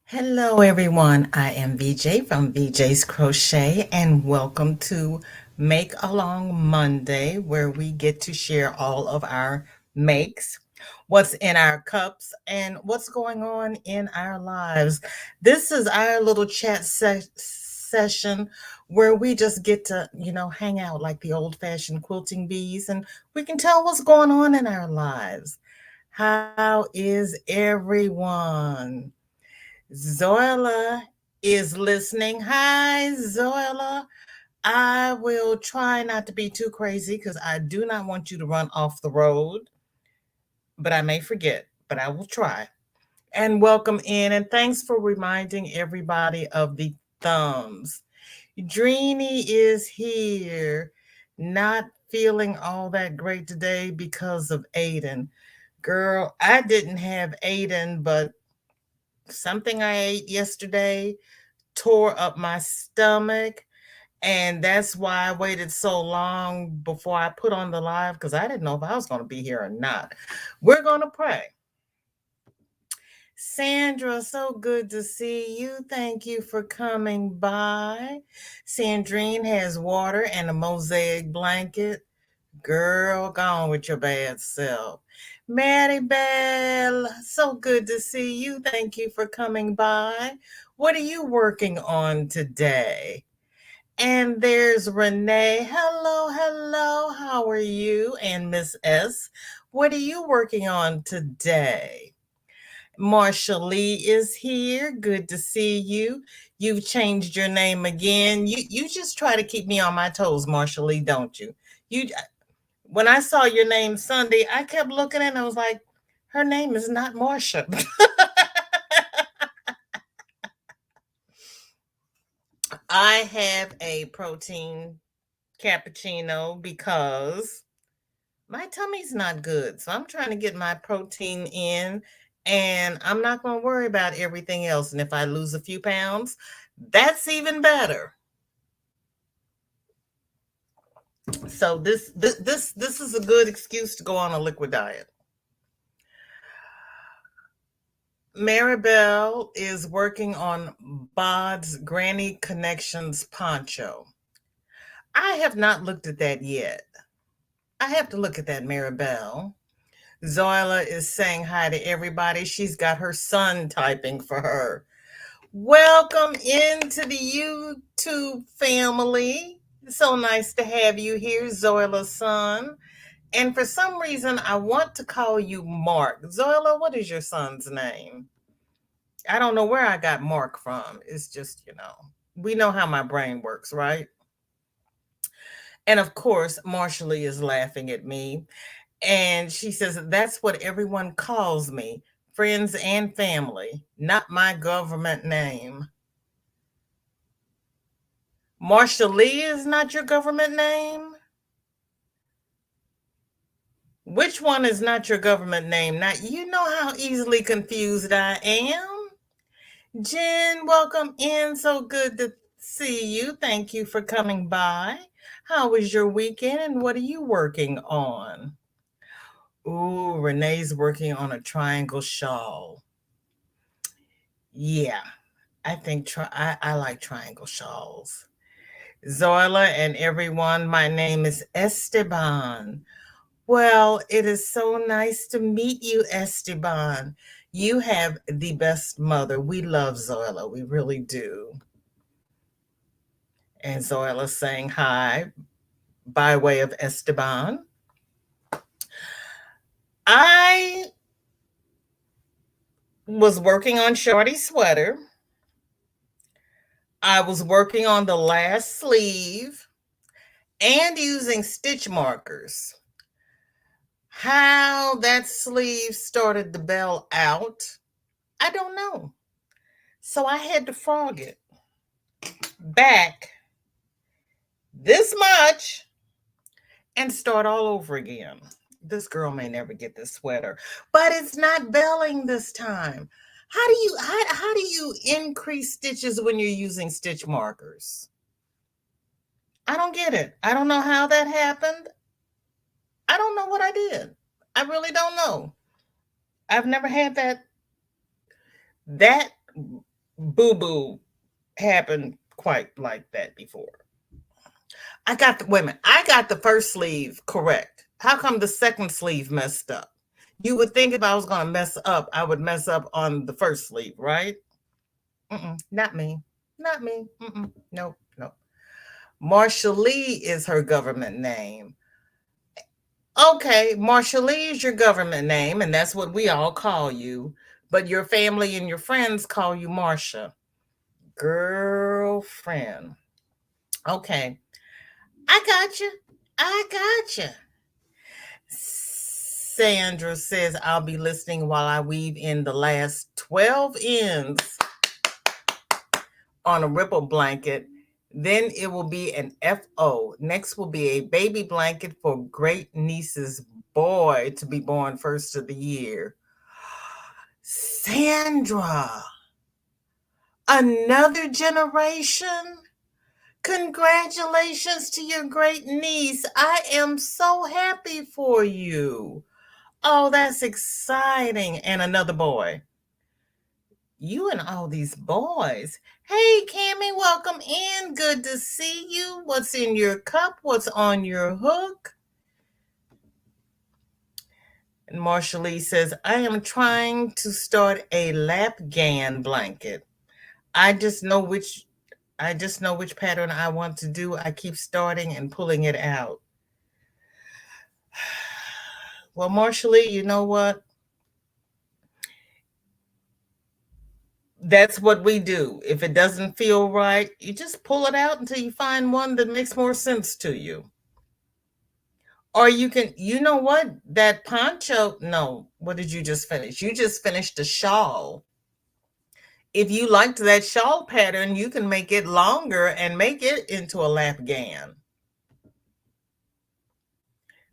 Hello, everyone. I am VJ from VJ's Crochet, and welcome to Make Along Monday, where we get to share all of our makes, what's in our cups, and what's going on in our lives. This is our little chat session where we just get to, hang out like the old fashioned quilting bees, and we can tell what's going on in our lives. How is everyone? Zoila is listening. Hi, Zoila. I will try not to be too crazy because I do not want you to run off the road, but I may forget, but I will try. And welcome in, and thanks for reminding everybody of the thumbs. Dreeny is here, not feeling all that great today because of Aiden. Girl, I didn't have Aiden, but something I ate yesterday tore up my stomach. And that's why I waited so long before I put on the live because I didn't know if I was going to be here or not. We're going to pray. Sandra, so good to see you. Thank you for coming by. Sandrine has water and a mosaic blanket. Girl, gone with your bad self. Maddie Bell, so good to see you. Thank you for coming by. What are you working on today? And there's Renee. Hello, hello. How are you? And Miss S, what are you working on today? Marsha Lee is here. Good to see you. You've changed your name again. You just try to keep me on my toes, Marsha Lee, don't you? You when I saw your name Sunday, I kept looking and I was like, her name is not Marsha. I have a protein cappuccino because my tummy's not good. So I'm trying to get my protein in and I'm not going to worry about everything else. And if I lose a few pounds, that's even better. So this is a good excuse to go on a liquid diet. Maribel is working on Bod's Granny Connections poncho. I have not looked at that yet. I have to look at that, Maribel. Zoila is saying hi to everybody. She's got her son typing for her. Welcome into the YouTube family. So nice to have you here, Zoila's son. And for some reason, I want to call you Mark. Zoila, what is your son's name? I don't know where I got Mark from. It's just, we know how my brain works, right? And of course, Marshall is laughing at me. And she says, that's what everyone calls me, friends and family, not my government name. Marshall Lee is not your government name? Which one is not your government name? Now, you know how easily confused I am. Jen, welcome in. So good to see you. Thank you for coming by. How was your weekend and what are you working on? Ooh, Renee's working on a triangle shawl. Yeah, I think I like triangle shawls. Zoila and everyone, my name is Esteban. Well, it is so nice to meet you, Esteban. You have the best mother. We love Zoila. We really do. And Zoila saying hi by way of Esteban. I was working on Shorty's sweater. I was working on the last sleeve and using stitch markers. How that sleeve started to bell out, I don't know. So I had to frog it back this much and start all over again. This girl may never get this sweater, but it's not belling this time. How do you increase stitches when you're using stitch markers? I don't get it. I don't know how that happened. I don't know what I did. I really don't know. I've never had that boo-boo happened quite like that before. I got the women. I got the first sleeve correct. How come the second sleeve messed up? You would think if I was going to mess up, I would mess up on the first sleeve, right? Not me. Not me. Nope. Nope. Marsha Lee is her government name. Okay, Marsha Lee is your government name, and that's what we all call you. But your family and your friends call you Marsha. Girlfriend. Okay. I got you. I got you. Sandra says, I'll be listening while I weave in the last 12 ends on a ripple blanket. Then it will be an FO. Next will be a baby blanket for great niece's boy to be born first of the year. Sandra, another generation? Congratulations to your great niece. I am so happy for you. Oh, that's exciting. And another boy. You and all these boys. Hey, Cammie, welcome in. Good to see you. What's in your cup? What's on your hook? And Marsha Lee says, I am trying to start a lap gan blanket. I just know which pattern I want to do. I keep starting and pulling it out. Well, Marsha Lee, you know what? That's what we do. If it doesn't feel right, you just pull it out until you find one that makes more sense to you. Or you can, you know what? That poncho, no, what did you just finish? You just finished a shawl. If you liked that shawl pattern, you can make it longer and make it into a lap gan.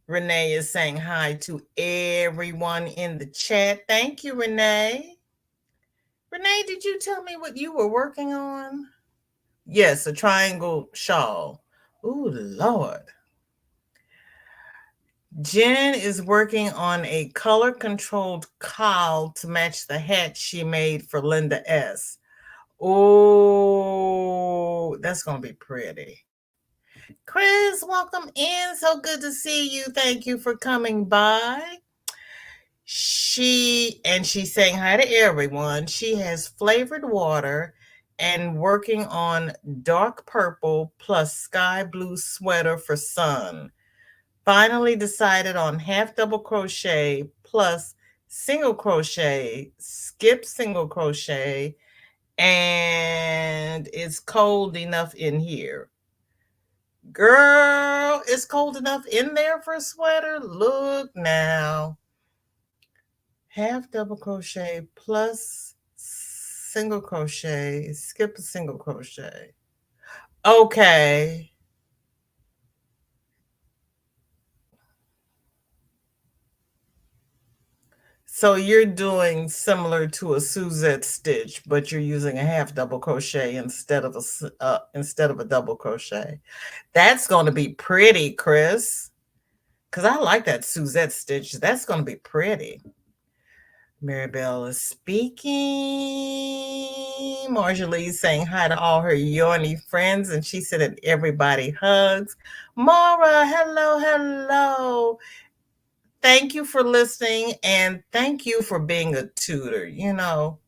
Renee is saying hi to everyone in the chat. Thank you, Renee. Renee, did you tell me what you were working on? Yes, a triangle shawl. Ooh, Lord. Jen is working on a color-controlled cowl to match the hat she made for Linda S. Oh, that's going to be pretty. Chris, welcome in. So good to see you. Thank you for coming by. She's saying hi to everyone. She has flavored water and working on dark purple plus sky blue sweater for sun. Finally decided on half double crochet plus single crochet, skip single crochet, and it's cold enough in here. Girl, it's cold enough in there for a sweater? Look now. Half double crochet plus single crochet, skip a single crochet. Okay. So you're doing similar to a Suzette stitch, but you're using a half double crochet instead of a double crochet. That's going to be pretty, Chris, because I like that Suzette stitch. That's going to be pretty. Maribel is speaking. Marjolie's saying hi to all her yawny friends, and she said that everybody hugs. Mara, hello, hello. Thank you for listening, and thank you for being a tutor. You know,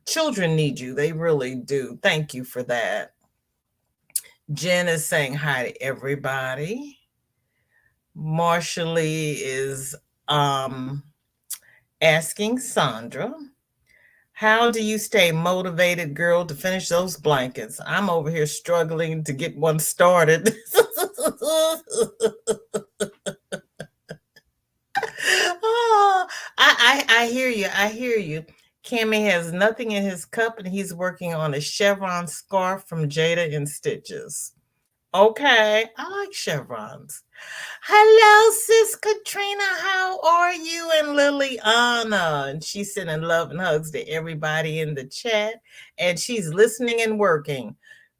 children need you. They really do. Thank you for that. Jen is saying hi to everybody. Marsha Lee is asking Sandra, how do you stay motivated, girl, to finish those blankets? I'm over here struggling to get one started. Oh, I hear you. I hear you. Cammie has nothing in his cup, and he's working on a chevron scarf from Jada in Stitches. Okay, I like chevrons. Hello, sis Katrina. How are you? And Liliana. And she's sending love and hugs to everybody in the chat. And she's listening and working.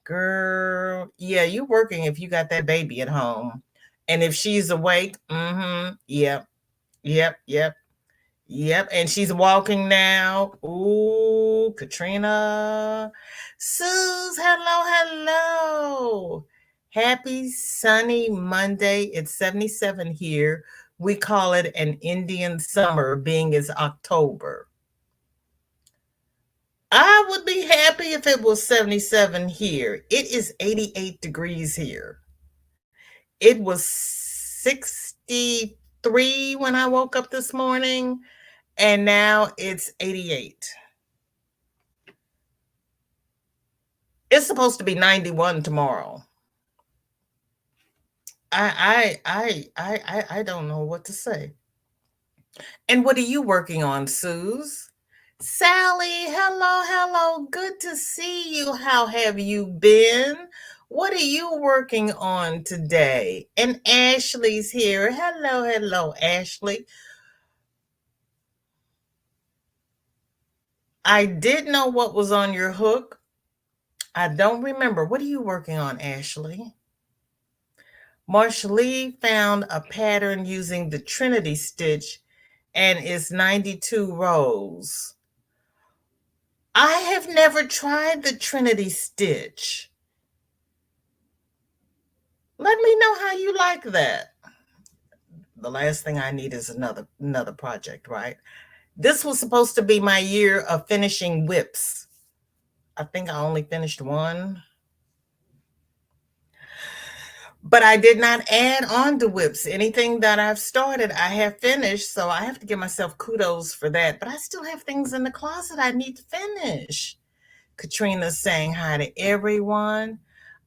Girl, yeah, you're working if you got that baby at home. And if she's awake, yep. And she's walking now. Ooh, hello, Katrina. Suze, hello, hello. Happy sunny Monday. It's 77 here. We call it an Indian summer, being it's October. I would be happy if it was 77 here. It is 88 degrees here. It was 63 when I woke up this morning, and now it's 88. It's supposed to be 91 tomorrow. I don't know what to say. And what are you working on, Suze? Sally, hello, hello. Good to see you. How have you been? What are you working on today? And Ashley's here. Hello, hello, Ashley. I did know what was on your hook. I don't remember. What are you working on, Ashley? Marsha Lee found a pattern using the Trinity stitch and it's 92 rows. I have never tried the Trinity stitch. Let me know how you like that. The last thing I need is another project, right? This was supposed to be my year of finishing whips. I think I only finished one. But I did not add on to whips. Anything that I've started, I have finished. So I have to give myself kudos for that. But I still have things in the closet I need to finish. Katrina's saying hi to everyone.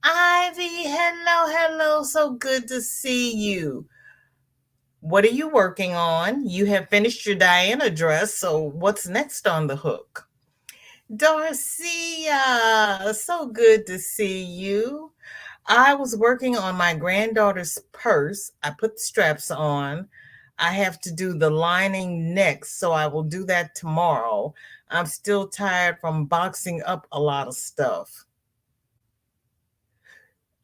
Ivy, hello, hello. So good to see you. What are you working on? You have finished your Diana dress. So what's next on the hook? Darcia, so good to see you. I was working on my granddaughter's purse. I put the straps on. I have to do the lining next, so I will do that tomorrow. I'm still tired from boxing up a lot of stuff.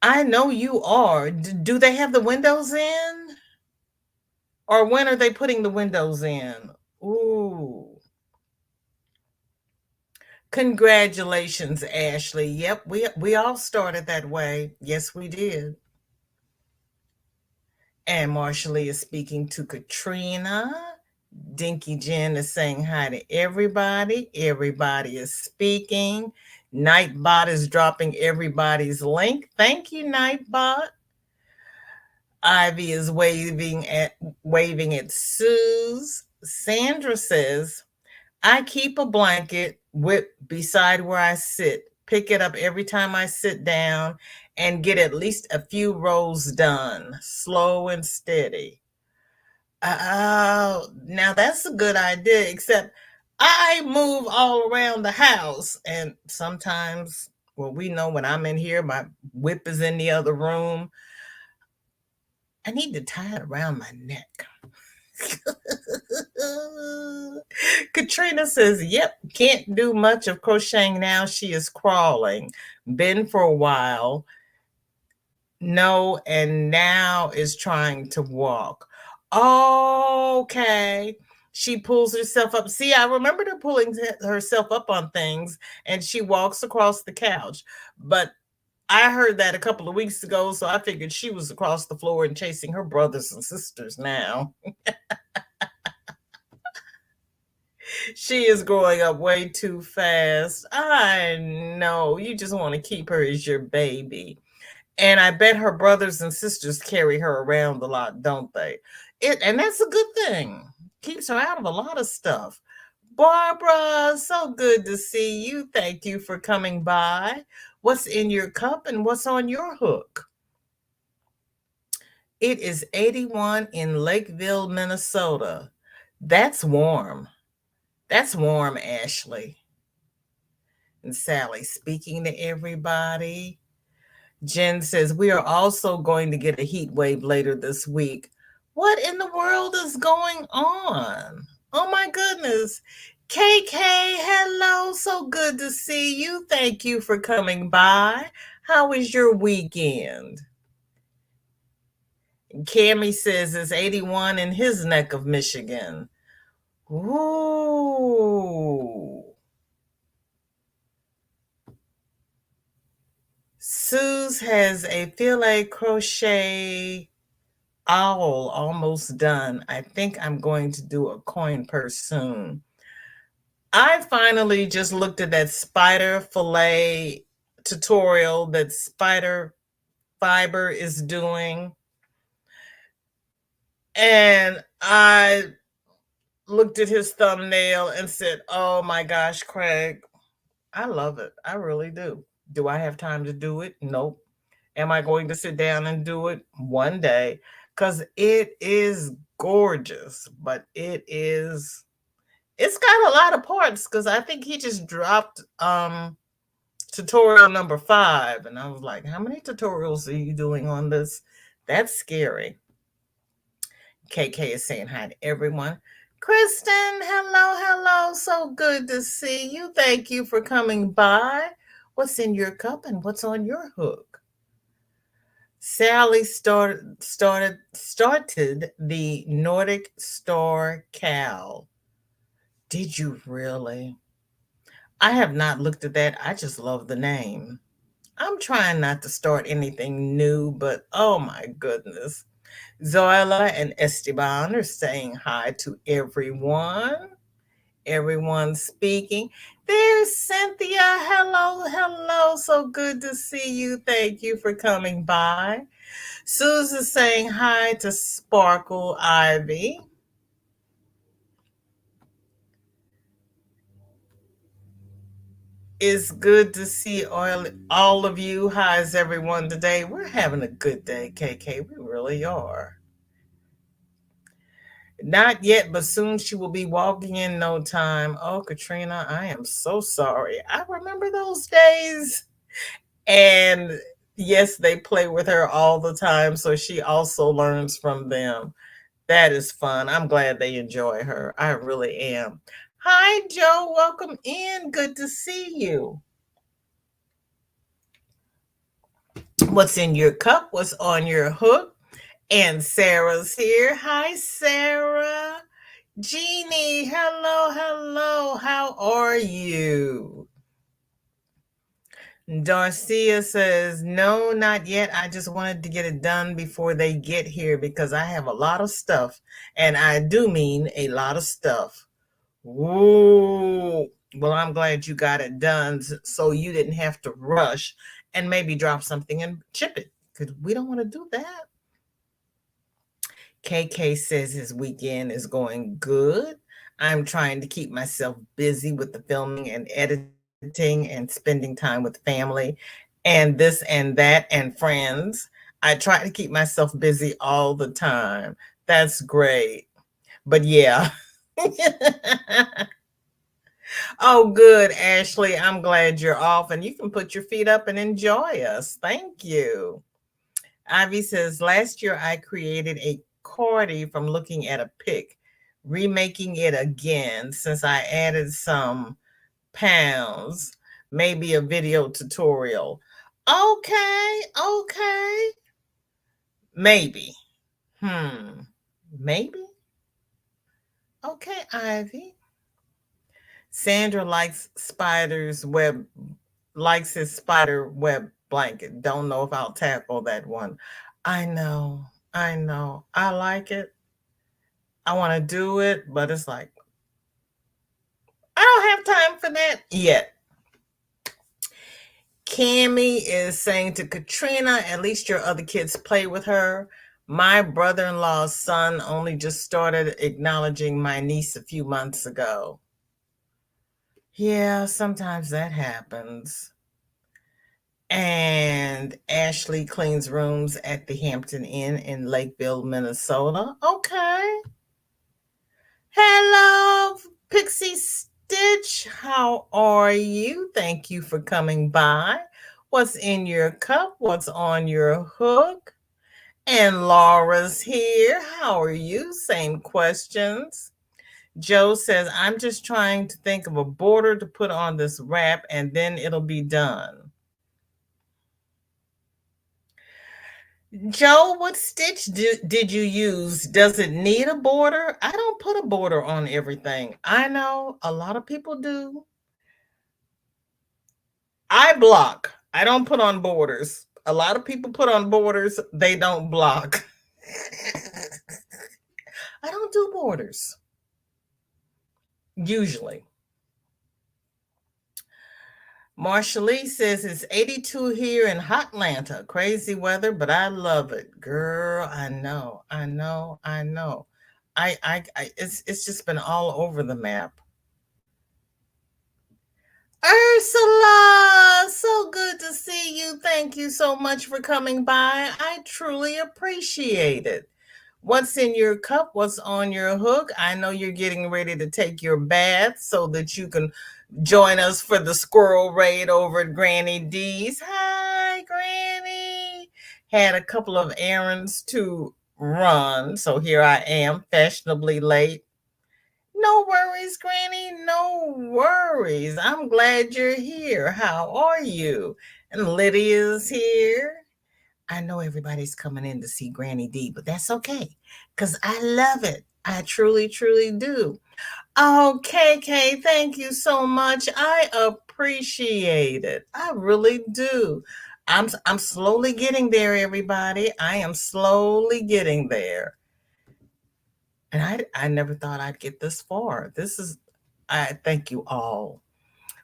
I know you are. Do they have the windows in? Or when are they putting the windows in? Ooh. Congratulations, Ashley. Yep, we all started that way. Yes, we did. And Marshallie is speaking to Katrina. Dinky Jen is saying hi to everybody. Everybody is speaking. Nightbot is dropping everybody's link. Thank you, Nightbot. Ivy is waving at Suze. Sandra says, I keep a blanket whip beside where I sit. Pick it up every time I sit down and get at least a few rows done, slow and steady. Oh, now that's a good idea, except I move all around the house. And sometimes, well, we know when I'm in here, my whip is in the other room. I need to tie it around my neck. Katrina says, yep, can't do much of crocheting now. She is crawling. Been for a while. No, and now is trying to walk. Okay. She pulls herself up. See, I remembered her pulling herself up on things and she walks across the couch. But I heard that a couple of weeks ago, so I figured she was across the floor and chasing her brothers and sisters now. She is growing up way too fast. I know. You just want to keep her as your baby. And I bet her brothers and sisters carry her around a lot, don't they? And that's a good thing. Keeps her out of a lot of stuff. Barbara, so good to see you. Thank you for coming by. What's in your cup and what's on your hook? It is 81 in Lakeville, Minnesota. That's warm. That's warm, Ashley. And Sally speaking to everybody. Jen says, we are also going to get a heat wave later this week. What in the world is going on? Oh my goodness. KK, hello. So good to see you. Thank you for coming by. How was your weekend? Cammie says it's 81 in his neck of Michigan. Ooh. Suze has a filet crochet owl almost done. I think I'm going to do a coin purse soon. I finally just looked at that spider fillet tutorial that Spider Fiber is doing. And I looked at his thumbnail and said, "Oh my gosh, Craig, I love it. I really do. Do I have time to do it? Nope. Am I going to sit down and do it one day? Because it is gorgeous, but it's got a lot of parts because I think he just dropped tutorial number 5. And I was like, how many tutorials are you doing on this? That's scary. KK is saying hi to everyone. Kristen, hello, hello. So good to see you. Thank you for coming by. What's in your cup and what's on your hook? Sally started the Nordic Star Cow. Did you really? I have not looked at that. I just love the name. I'm trying not to start anything new, but oh my goodness. Zoila and Esteban are saying hi to everyone. Everyone speaking. There's Cynthia. Hello, hello. So good to see you. Thank you for coming by. Susan saying hi to Sparkle Ivy. It's good to see all of you. How is everyone today? We're having a good day, KK. We really are. Not yet, but soon she will be walking in no time. Oh, Katrina, I am so sorry. I remember those days. And yes, they play with her all the time, so she also learns from them. That is fun. I'm glad they enjoy her. I really am. Hi, Joe. Welcome in. Good to see you. What's in your cup? What's on your hook? And Sarah's here. Hi, Sarah. Jeannie, hello, hello. How are you? Darcia says, no, not yet. I just wanted to get it done before they get here because I have a lot of stuff. And I do mean a lot of stuff. Ooh. Well, I'm glad you got it done so you didn't have to rush and maybe drop something and chip it because we don't want to do that. KK says his weekend is going good. I'm trying to keep myself busy with the filming and editing and spending time with family and this and that and friends. I try to keep myself busy all the time. That's great. But yeah. Oh, good, Ashley. I'm glad you're off and you can put your feet up and enjoy us. Thank you. Ivy says, last year I created a cardi from looking at a pic, remaking it again since I added some pounds, maybe a video tutorial. Okay, okay. Maybe. Maybe. Okay, Ivy. Sandra likes his spider web blanket. Don't know if I'll tackle that one. I know. I know. I like it. I want to do it, but it's like, I don't have time for that yet. Cammy is saying to Katrina, at least your other kids play with her. My brother-in-law's son only just started acknowledging my niece a few months ago. Yeah, sometimes that happens. And Ashley cleans rooms at the Hampton Inn in Lakeville, Minnesota. Okay. Hello, Pixie Stitch. How are you? Thank you for coming by. What's in your cup? What's on your hook? And Laura's here. How are you? Same questions. Joe says, I'm just trying to think of a border to put on this wrap and then it'll be done. Joe, what stitch did you use? Does it need a border? I don't put a border on everything. I know a lot of people do. I block. I don't put on borders. A lot of people put on borders, they don't block. I don't do borders usually. Marsha Lee says it's 82 here in Hotlanta. Crazy weather, but I love it. Girl, I know, I know, I know. It's just been all over the map. Ursula, so good to see you. Thank you so much for coming by. I truly appreciate it. What's in your cup? What's on your hook? I know you're getting ready to take your bath so that you can join us for the squirrel raid over at Granny D's. Hi, Granny. Had a couple of errands to run, so here I am, fashionably late. No worries, Granny. No worries. I'm glad you're here. How are you? And Lydia's here. I know everybody's coming in to see Granny D, but that's okay because I love it. I truly, truly do. Oh, KK, thank you so much. I appreciate it. I really do. I'm slowly getting there, everybody. I am slowly getting there. And I never thought I'd get this far. I thank you all.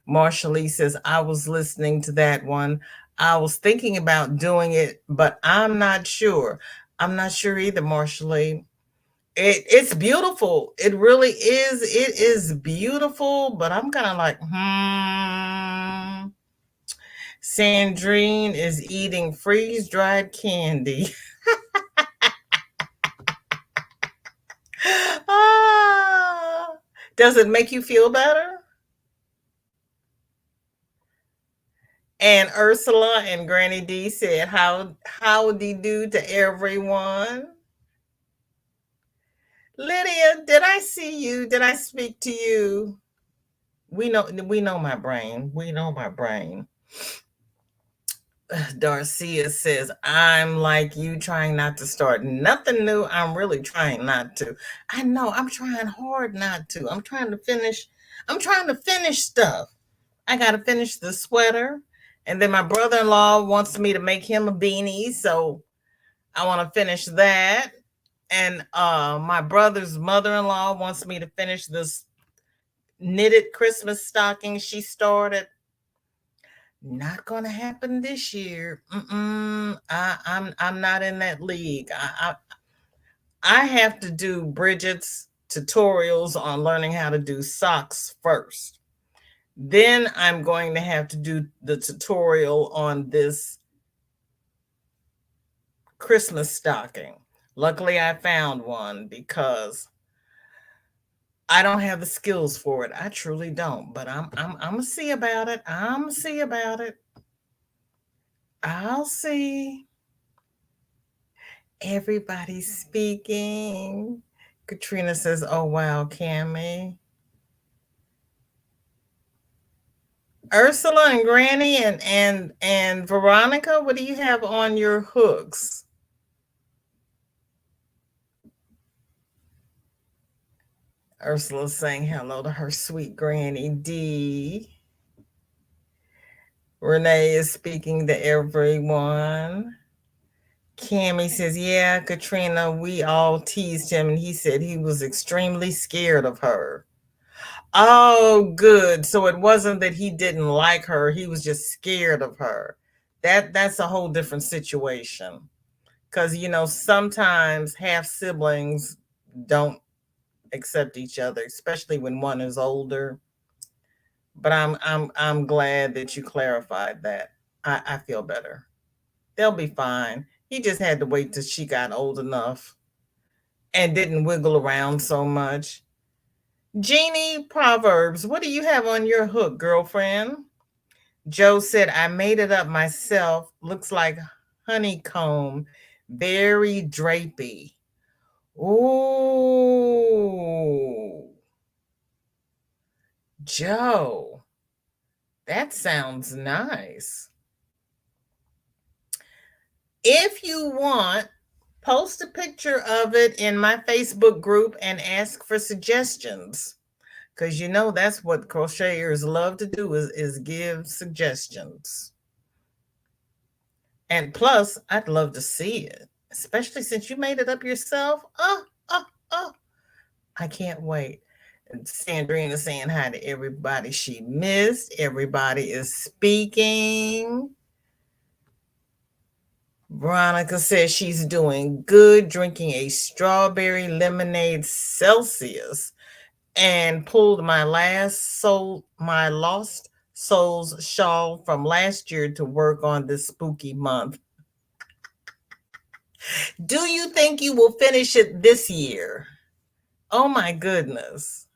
Marsha Lee says, I was listening to that one. I was thinking about doing it, but I'm not sure. I'm not sure either, Marsha Lee. It's beautiful. It really is. It is beautiful, but I'm kind of like, Sandrine is eating freeze-dried candy. Ah, does it make you feel better? And Ursula and Granny D said, howdy do to everyone. Lydia, did I see you? Did I speak to you? We know my brain. We know my brain. Darcia says, I'm like you trying not to start nothing new. I'm really trying not to. I know I'm trying hard not to. I'm trying to finish stuff. I gotta finish the sweater. And then my brother-in-law wants me to make him a beanie. So I want to finish that. And my brother's mother-in-law wants me to finish this knitted Christmas stocking she started. Not gonna happen this year. I'm not in that league. I have to do Bridget's tutorials on learning how to do socks first. Then I'm going to have to do the tutorial on this Christmas stocking. Luckily, I found one because I don't have the skills for it. I truly don't. But I'm gonna see about it. I'm gonna see about it. I'll see. Everybody's speaking. Katrina says, "Oh wow, Cammy." Ursula and Granny and Veronica, what do you have on your hooks? Ursula's saying hello to her sweet Granny D. Renee is speaking to everyone. Cammy says, yeah, Katrina, we all teased him and he said he was extremely scared of her. Oh, good. So it wasn't that he didn't like her, he was just scared of her. That's a whole different situation. Because sometimes half siblings don't accept each other, especially when one is older. But I'm glad that you clarified that. I feel better. They'll be fine. He just had to wait till she got old enough and didn't wiggle around so much. Jeannie Proverbs, what do you have on your hook, girlfriend? Joe said, I made it up myself. Looks like honeycomb. Very drapey. Ooh. Joe, that sounds nice. If you want, post a picture of it in my Facebook group and ask for suggestions. Because that's what crocheters love to do is give suggestions. And plus, I'd love to see it, especially since you made it up yourself. Oh, I can't wait. And Sandrina saying hi to everybody she missed. Everybody is speaking. Veronica says she's doing good, drinking a strawberry lemonade Celsius, and pulled my lost souls shawl from last year to work on this spooky month. Do you think you will finish it this year? Oh my goodness.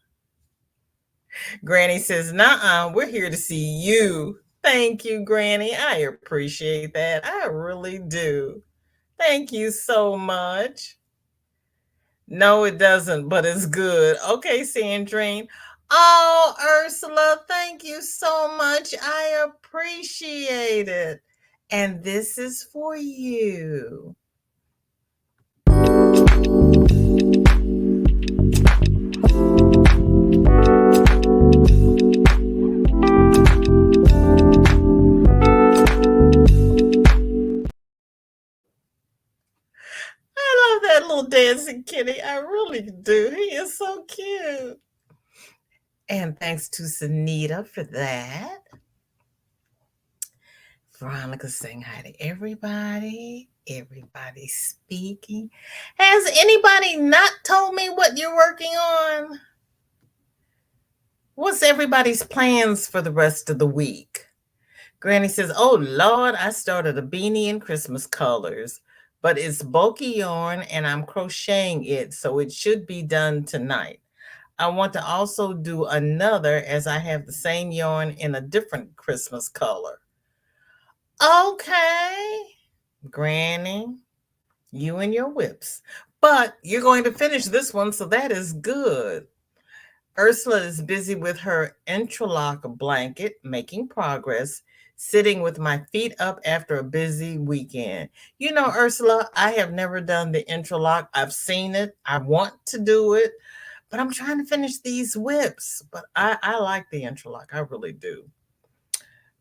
Granny says, "Nuh-uh, we're here to see you." Thank you, Granny. I appreciate that. I really do. Thank you so much. No, it doesn't, but it's good. Okay, Sandrine. Oh, Ursula, thank you so much. I appreciate it. And this is for you. I love that little dancing kitty. I really do. He is so cute. And thanks to Sunita for that. Veronica saying hi to everybody. Everybody speaking. Has anybody not told me what you're working on? What's everybody's plans for the rest of the week? Granny says, "Oh Lord, I started a beanie in Christmas colors, but it's bulky yarn and I'm crocheting it, so it should be done tonight. I want to also do another as I have the same yarn in a different Christmas color." Okay, Granny, you and your whips. But you're going to finish this one, so that is good. Ursula is busy with her interlock blanket, making progress, sitting with my feet up after a busy weekend. You know, Ursula, I have never done the interlock. I've seen it. I want to do it, but I'm trying to finish these whips. But I like the interlock. I really do.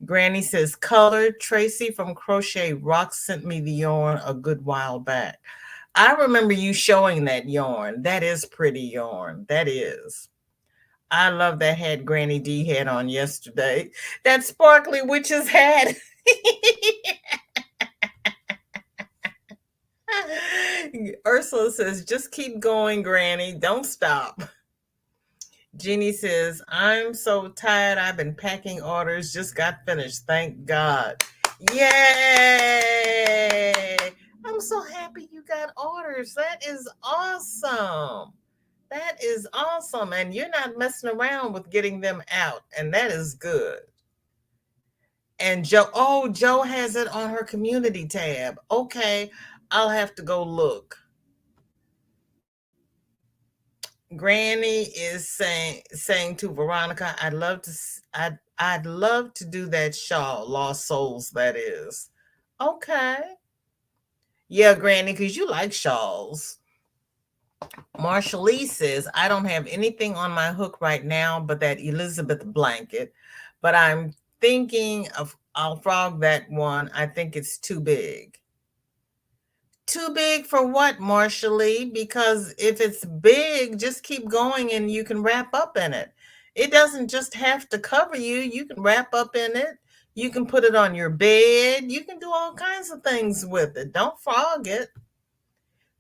Granny says, "Color." Tracy from Crochet Rock sent me the yarn a good while back. I remember you showing that yarn. That is pretty yarn. That is. I love that hat Granny D had on yesterday. That sparkly witch's hat. Ursula says, "Just keep going, Granny. Don't stop." Jeannie says, "I'm so tired. I've been packing orders. Just got finished. Thank God." Yay! I'm so happy you got orders. That is awesome. That is awesome. And you're not messing around with getting them out. And that is good. And Joe has it on her community tab. Okay, I'll have to go look. Granny is saying to Veronica, I'd love to do that shawl, Lost Souls, that is. Okay. Yeah, Granny, because you like shawls. Marsha Lee says, "I don't have anything on my hook right now but that Elizabeth blanket, but I'm thinking of I'll frog that one. I think it's too big." Too big for what, Marsha Lee? Because if it's big, just keep going and you can wrap up in it. It doesn't just have to cover you. You can wrap up in it. You can put it on your bed. You can do all kinds of things with it. Don't frog it.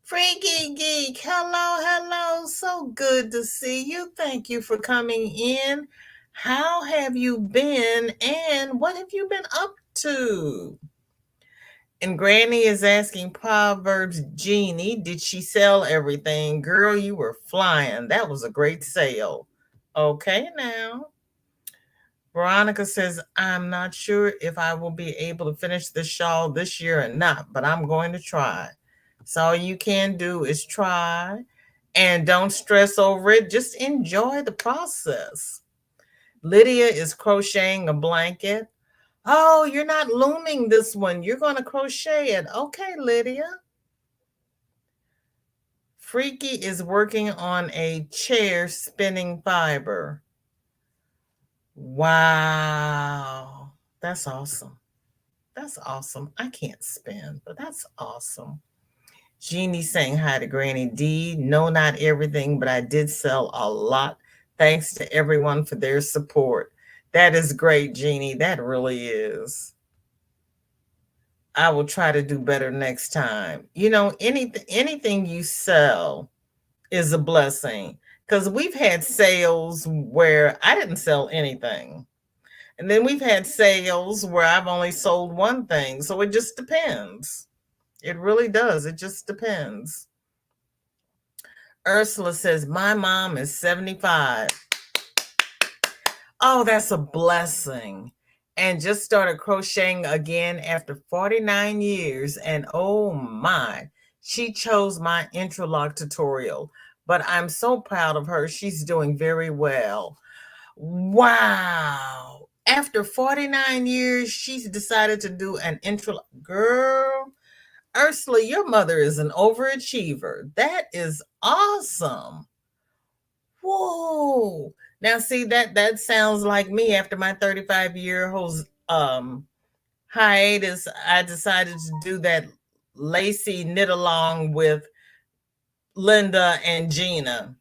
Freaky Geek, hello. So good to see you. Thank you for coming in. How have you been and what have you been up to? And Granny is asking Proverbs Jeannie, did she sell everything? Girl, you were flying. That was a great sale. Okay, now. Veronica says, "I'm not sure if I will be able to finish this shawl this year or not, but I'm going to try." So all you can do is try and don't stress over it. Just enjoy the process. Lydia is crocheting a blanket. Oh, you're not looming this one. You're going to crochet it. Okay, Lydia. Freaky is working on a chair spinning fiber. Wow. That's awesome. That's awesome. I can't spin, but that's awesome. Jeannie saying hi to Granny D. No, not everything, but I did sell a lot. Thanks to everyone for their support. That is great, Jeannie. That really is. I will try to do better next time. Anything you sell is a blessing because we've had sales where I didn't sell anything. And then we've had sales where I've only sold one thing. So it just depends. It really does. It just depends. Ursula says, my mom is 75. Oh, that's a blessing. And just started crocheting again after 49 years. And oh my, she chose my interlock tutorial. But I'm so proud of her. She's doing very well. Wow. After 49 years, she's decided to do an interlock. Girl, Ursula, your mother is an overachiever. That is awesome. Whoa. Now see that sounds like me after my 35-year hiatus. I decided to do that lacy knit along with Linda and Gina.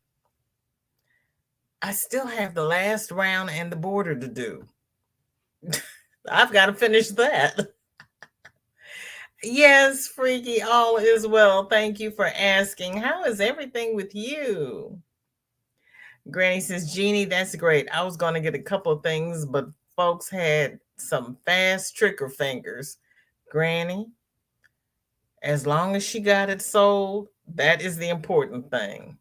I still have the last round and the border to do. I've got to finish that. Yes, Freaky, all is well. Thank you for asking. How is everything with you? Granny says, Jeannie, that's great. I was going to get a couple of things, but folks had some fast trigger fingers. Granny, as long as she got it sold, that is the important thing.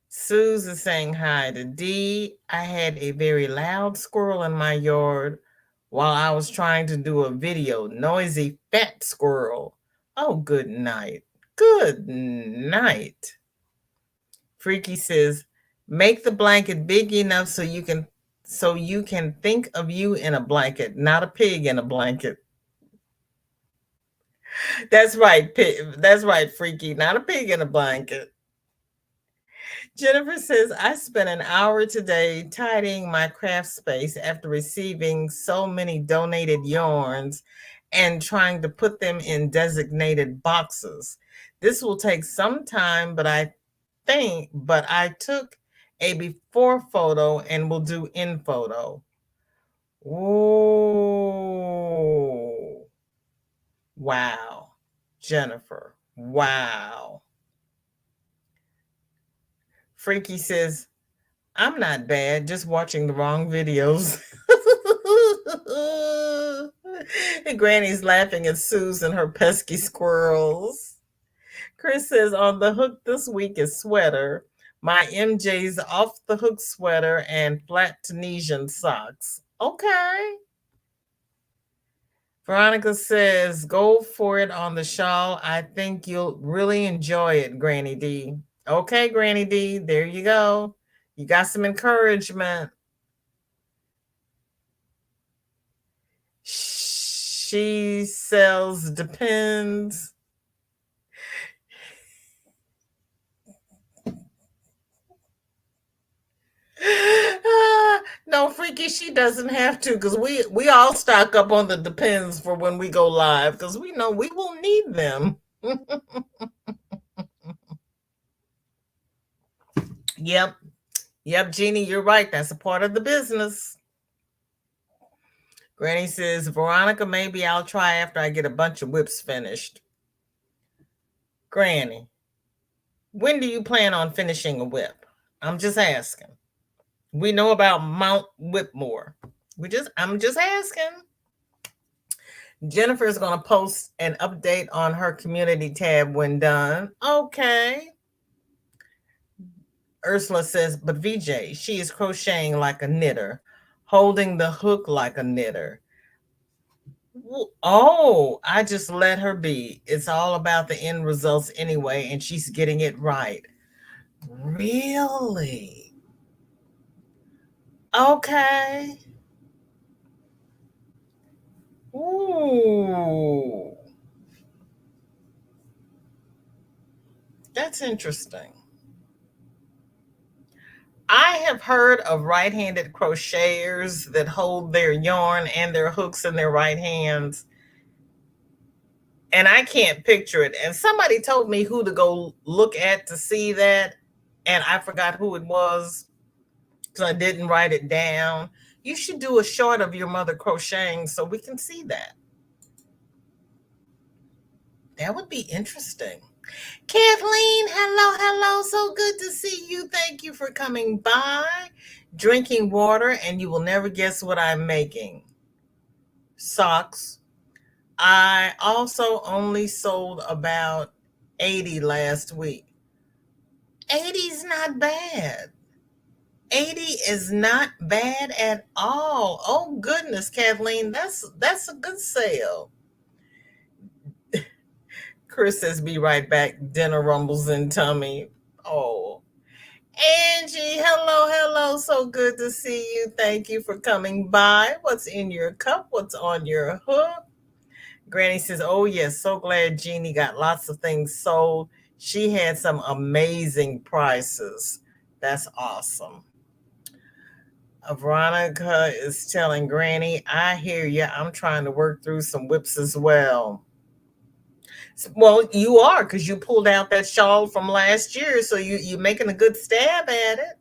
Suze is saying hi to D. I had a very loud squirrel in my yard while I was trying to do a video. Noisy fat squirrel. Oh, good night. Good night. Freaky says, make the blanket big enough so you can think of you in a blanket, not a pig in a blanket. That's right, that's right, Freaky, not a pig in a blanket. Jennifer says, I spent an hour today tidying my craft space after receiving so many donated yarns and trying to put them in designated boxes. This will take some time, but I took a before photo and will do in photo. Ooh. Wow. Jennifer. Wow. Freaky says, I'm not bad, just watching the wrong videos. And Granny's laughing at Suze and her pesky squirrels. Chris says, on the hook this week is sweater. My MJ's off the hook sweater and flat Tunisian socks. Okay. Veronica says, go for it on the shawl. I think you'll really enjoy it, Granny D. Okay, Granny D, there you go. You got some encouragement. She sells depends. No, Freaky, she doesn't have to because we all stock up on the depends for when we go live because we know we will need them. Yep. Yep, Jeannie, you're right. That's a part of the business. Granny says, Veronica, maybe I'll try after I get a bunch of whips finished. Granny, when do you plan on finishing a whip? I'm just asking. We know about Mount Whitmore. I'm just asking. Jennifer is going to post an update on her community tab when done. Okay. Ursula says, but VJ, she is crocheting like a knitter, holding the hook like a knitter. Oh, I just let her be. It's all about the end results anyway, and she's getting it right. Really? Okay. Ooh. That's interesting. I have heard of right-handed crocheters that hold their yarn and their hooks in their right hands, and I can't picture it. And somebody told me who to go look at to see that, and I forgot who it was because I didn't write it down. You should do a short of your mother crocheting so we can see that. That would be interesting. Kathleen, hello, hello. So good to see you. Thank you for coming by, drinking water, and you will never guess what I'm making. Socks. I also only sold about 80 last week. 80 is not bad. 80 is not bad at all. Oh goodness, Kathleen, that's a good sale. Chris says be right back. Dinner rumbles in tummy. Oh. Angie, hello, hello. So good to see you. Thank you for coming by. What's in your cup? What's on your hook? Granny says, oh, yes, so glad Jeannie got lots of things sold. She had some amazing prices. That's awesome. Veronica is telling Granny, I hear you. I'm trying to work through some whips as well. Well, you are because you pulled out that shawl from last year, so you're making a good stab at it.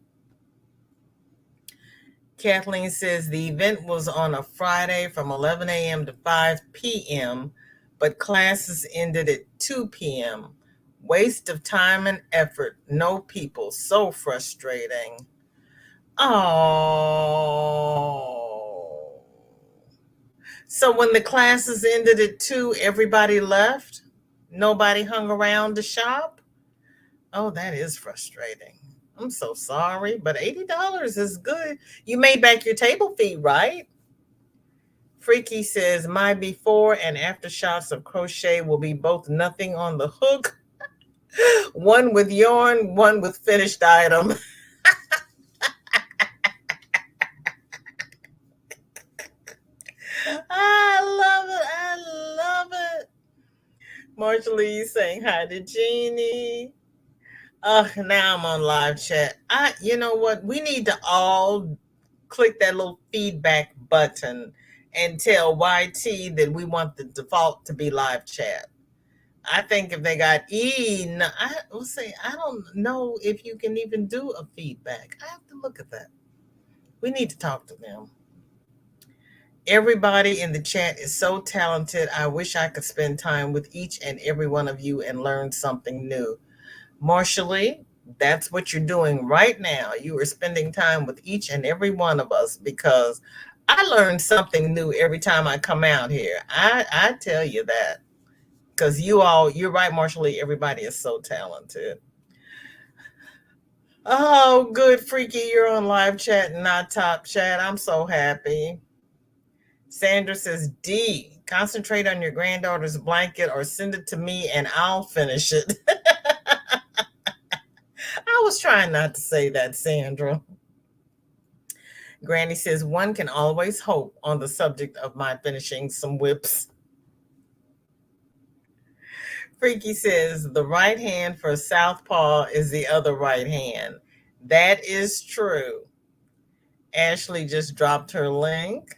Kathleen says the event was on a Friday from 11 a.m. to 5 p.m., but classes ended at 2 p.m. Waste of time and effort. No people. So frustrating. Oh. So when the classes ended at 2, everybody left? Nobody hung around to shop? Oh, that is frustrating. I'm so sorry, but $80 is good. You made back your table fee, right? Freaky says, my before and after shots of crochet will be both nothing on the hook, one with yarn, one with finished item. I love it. I love it. Marcia Lee saying hi to Jeannie. Now I'm on live chat. You know what? We need to all click that little feedback button and tell YT that we want the default to be live chat. I think if they got will say I don't know if you can even do a feedback. I have to look at that. We need to talk to them. Everybody in the chat is so talented. I wish I could spend time with each and every one of you and learn something new. Marshally, that's what you're doing right now. You are spending time with each and every one of us because I learn something new every time I come out here. I tell you that because you're right, Marshally. Everybody is so talented. Oh, good, Freaky. You're on live chat and not top chat. I'm so happy. Sandra says, D, concentrate on your granddaughter's blanket or send it to me and I'll finish it. I was trying not to say that, Sandra. Granny says, one can always hope on the subject of my finishing some whips. Freaky says, the right hand for southpaw is the other right hand. That is true. Ashley just dropped her link.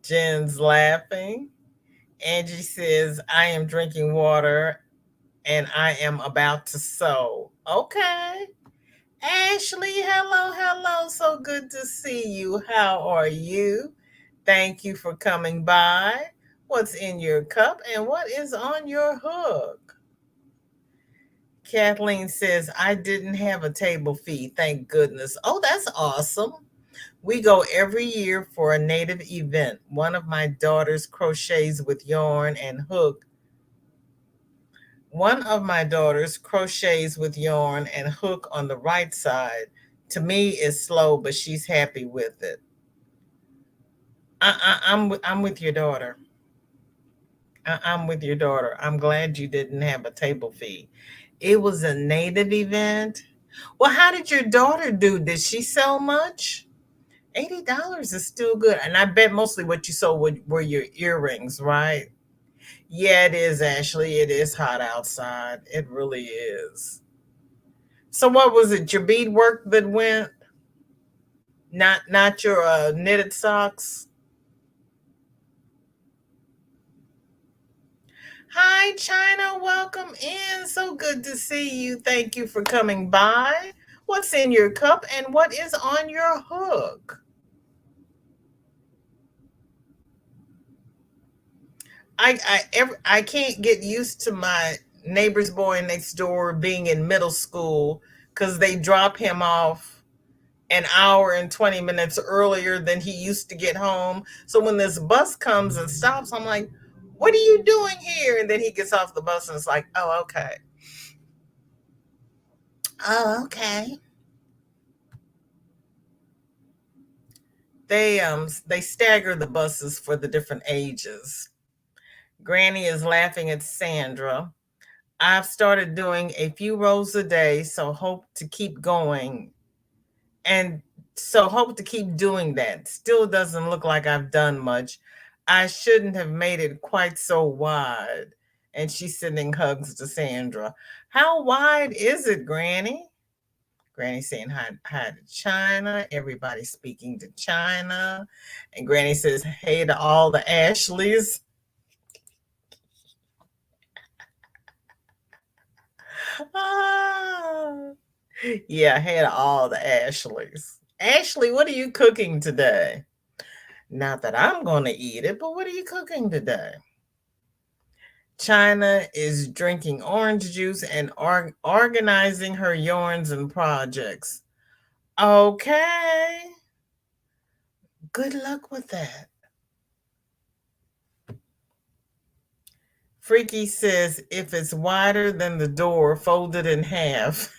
Jen's laughing. Angie says, I am drinking water and I am about to sew. Okay. Ashley, hello, hello. So good to see you. How are you? Thank you for coming by. What's in your cup and what is on your hook? Kathleen says, I didn't have a table fee. Thank goodness. Oh, that's awesome. We go every year for a native event. One of my daughters crochets with yarn and hook. One of my daughters crochets with yarn and hook on the right side. To me, it's slow, but she's happy with it. I'm with your daughter. I'm with your daughter. I'm glad you didn't have a table fee. It was a native event. Well, how did your daughter do? Did she sell much? $80 is still good. And I bet mostly what you sold were your earrings, right? Yeah, it is, Ashley. It is hot outside. It really is. So what was it? Your beadwork that went? Not your knitted socks? Hi, China. Welcome in. So good to see you. Thank you for coming by. What's in your cup and what is on your hook? I can't get used to my neighbor's boy next door being in middle school because they drop him off an hour and 20 minutes earlier than he used to get home. So when this bus comes and stops, I'm like, what are you doing here? And then he gets off the bus and it's like, oh, okay. Oh, okay. They stagger the buses for the different ages. Granny is laughing at Sandra. I've started doing a few rows a day, so hope to keep going. And so hope to keep doing that. Still doesn't look like I've done much. I shouldn't have made it quite so wide. And she's sending hugs to Sandra. How wide is it, Granny? Granny saying hi to China. Everybody speaking to China. And Granny says, hey to all the Ashleys. Ah, yeah, hey to all the Ashleys. Ashley, what are you cooking today? Not that I'm going to eat it, but what are you cooking today? China is drinking orange juice and organizing her yarns and projects. Okay. Good luck with that. Freaky says if it's wider than the door, fold it in half.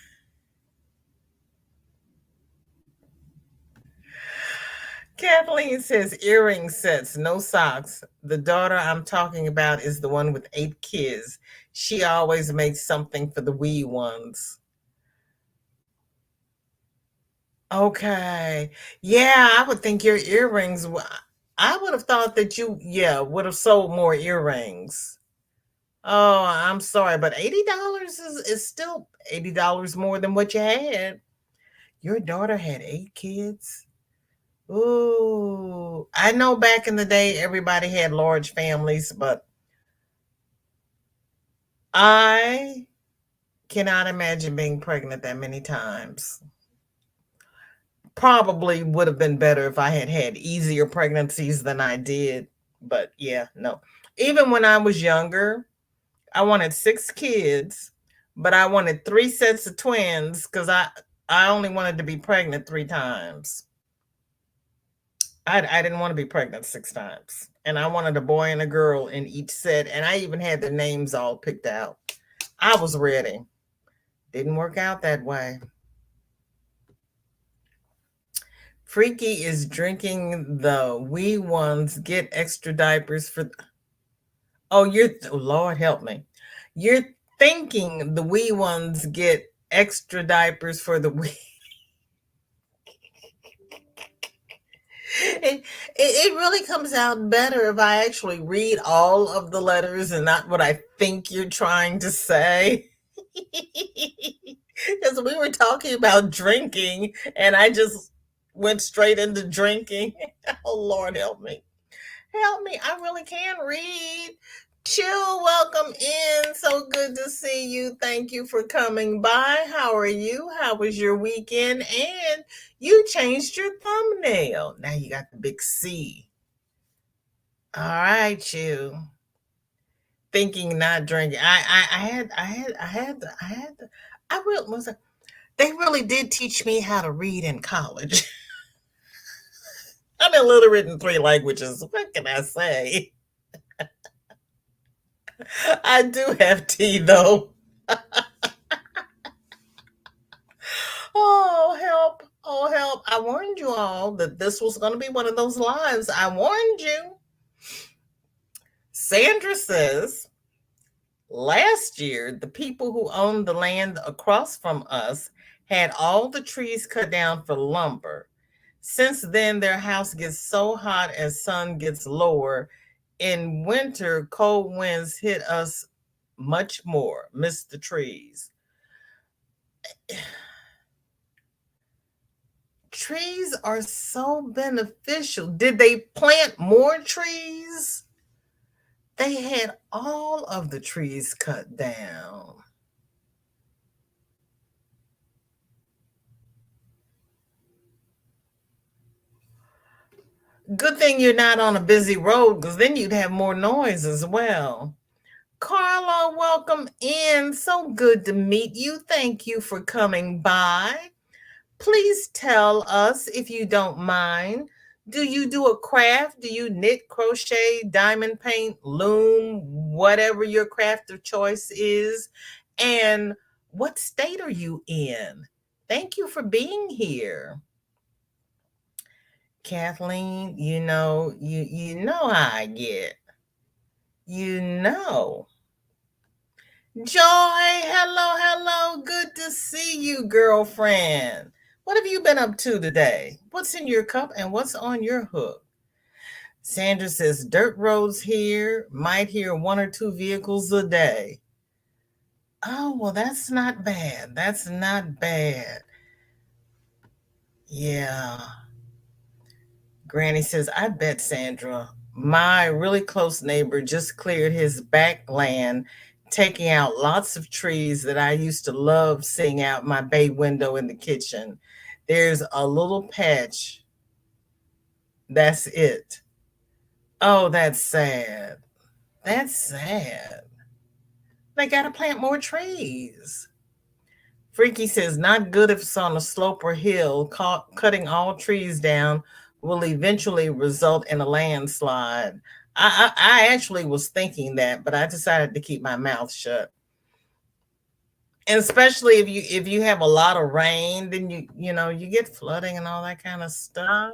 Kathleen says earring sets, no socks. The daughter I'm talking about is the one with 8 kids. She always makes something for the wee ones. Okay. Yeah, I would think your earrings. I would have thought that you, yeah, would have sold more earrings. Oh, I'm sorry, but $80 is still $80 more than what you had. Your daughter had 8 kids. Ooh, I know back in the day everybody had large families, but I cannot imagine being pregnant that many times. Probably would have been better if I had had easier pregnancies than I did. But yeah, no. Even when I was younger, I wanted 6 kids, but I wanted 3 sets of twins because I only wanted to be pregnant 3 times. I didn't want to be pregnant 6 times. And I wanted a boy and a girl in each set. And I even had the names all picked out. I was ready. Didn't work out that way. Freaky is drinking the wee ones get extra diapers for. Oh, Lord help me. You're thinking the wee ones get extra diapers for the wee. It really comes out better if I actually read all of the letters and not what I think you're trying to say. Because we were talking about drinking and I just went straight into drinking. Oh, Lord help me. Help me. I really can read. Chill, welcome in. So good to see you. Thank you for coming by. How are you? How was your weekend? And you changed your thumbnail. Now you got the big C. All right, you. Thinking, not drinking. I really was. They really did teach me how to read in college. I'm illiterate in 3 languages. What can I say? I do have tea though. Oh, help. Oh, help. I warned you all that this was going to be one of those lives. I warned you. Sandra says, last year, the people who owned the land across from us had all the trees cut down for lumber. Since then, their house gets so hot as sun gets lower. In winter, cold winds hit us much more. Miss the trees. Trees are so beneficial. Did they plant more trees? They had all of the trees cut down. Good thing you're not on a busy road because then you'd have more noise as well. Carla, welcome in. So good to meet you. Thank you for coming by. Please tell us if you don't mind. Do you do a craft? Do you knit, crochet, diamond paint, loom, whatever your craft of choice is? And what state are you in? Thank you for being here. Kathleen, you know how I get. You know. Joy, hello, hello. Good to see you, girlfriend. What have you been up to today? What's in your cup and what's on your hook? Sandra says, dirt roads here, might hear one or two vehicles a day. Oh, well, that's not bad. That's not bad. Yeah. Granny says, I bet, Sandra, my really close neighbor just cleared his back land, taking out lots of trees that I used to love seeing out my bay window in the kitchen. There's a little patch. That's it. Oh, that's sad. That's sad. They got to plant more trees. Freaky says, not good if it's on a slope or hill. Cutting all trees down will eventually result in a landslide. I actually was thinking that, but I decided to keep my mouth shut. And especially if you have a lot of rain, then you get flooding and all that kind of stuff.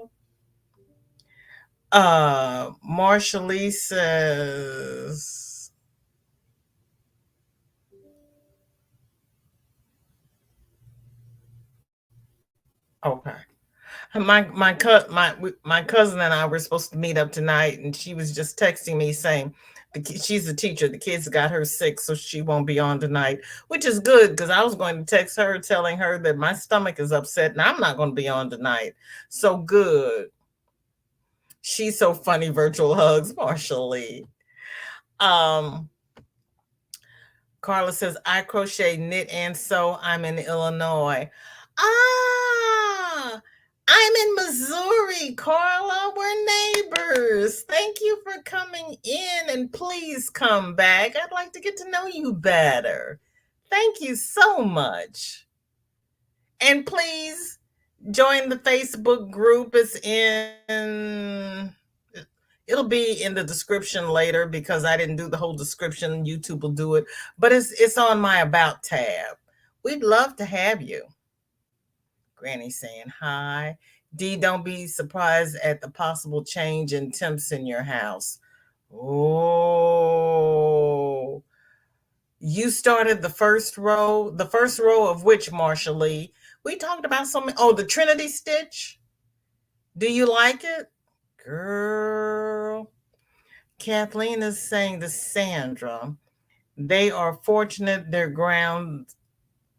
Marshallee says, okay. My cousin and I were supposed to meet up tonight, and she was just texting me saying she's a teacher. The kids got her sick, so she won't be on tonight, which is good because I was going to text her telling her that my stomach is upset and I'm not going to be on tonight. So good. She's so funny. Virtual hugs, Marshallee. Um, Carla says, I crochet, knit, and sew. I'm in Illinois. Ah, I'm in Missouri, Carla. We're neighbors. Thank you for coming in, and please come back. I'd like to get to know you better. Thank you so much. And please join the Facebook group. It'll be in the description later because I didn't do the whole description. YouTube will do it, but it's on my about tab. We'd love to have you. Granny saying hi. D, don't be surprised at the possible change in temps in your house. Oh, you started the first row of which, Marshallee? We talked about the Trinity stitch. Do you like it? Girl. Kathleen is saying to Sandra, they are fortunate their ground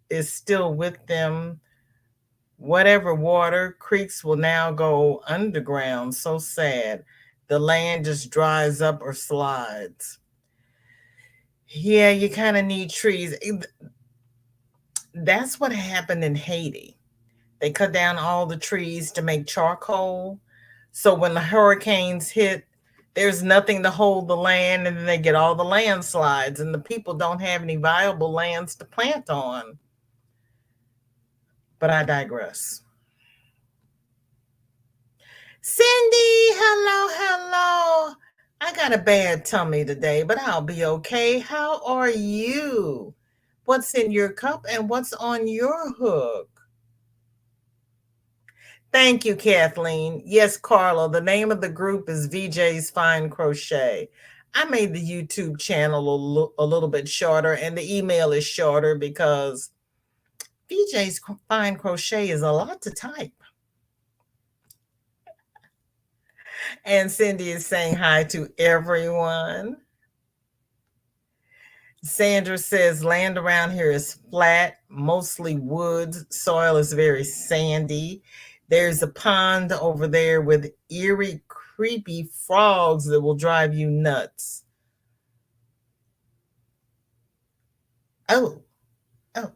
is still with them. Whatever water, creeks will now go underground. So sad. The land just dries up or slides. Yeah, you kind of need trees. That's what happened in Haiti. They cut down all the trees to make charcoal. So when the hurricanes hit, there's nothing to hold the land, and then they get all the landslides, and the people don't have any viable lands to plant on. But I digress. Cindy, hello, hello. I got a bad tummy today, but I'll be okay. How are you? What's in your cup and what's on your hook? Thank you, Kathleen. Yes, Carla, the name of the group is VJ's Fine Crochet. I made the YouTube channel a little bit shorter, and the email is shorter because VJ's Fine Crochet is a lot to type. And Cindy is saying hi to everyone. Sandra says land around here is flat, mostly woods. Soil is very sandy. There's a pond over there with eerie, creepy frogs that will drive you nuts. Oh, oh,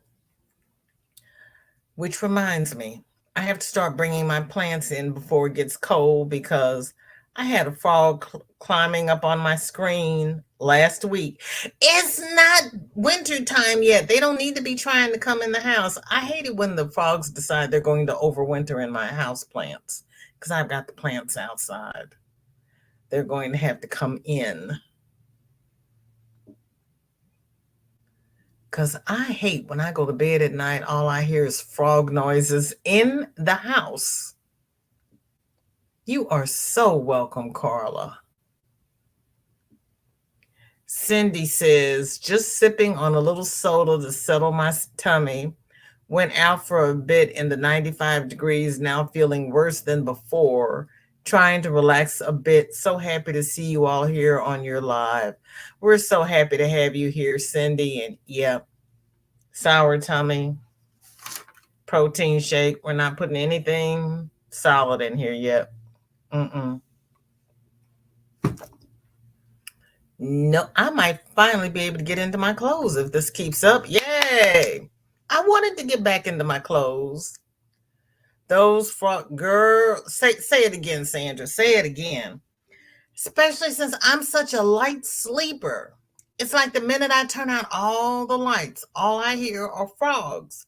which reminds me, I have to start bringing my plants in before it gets cold because I had a frog climbing up on my screen last week. It's not winter time yet. They don't need to be trying to come in the house. I hate it when the frogs decide they're going to overwinter in my house plants because I've got the plants outside. They're going to have to come in because I hate when I go to bed at night, all I hear is frog noises in the house. You are so welcome, Carla. Cindy says, just sipping on a little soda to settle my tummy. Went out for a bit in the 95 degrees, now feeling worse than before. Trying to relax a bit. So happy to see you all here on your live. We're so happy to have you here, Cindy. And yeah, sour tummy, protein shake. We're not putting anything solid in here yet. Mm-mm. No, I might finally be able to get into my clothes if this keeps up. Yay! I wanted to get back into my clothes. Those frog girl, say it again, Sandra. Say it again. Especially since I'm such a light sleeper. It's like the minute I turn out all the lights, all I hear are frogs.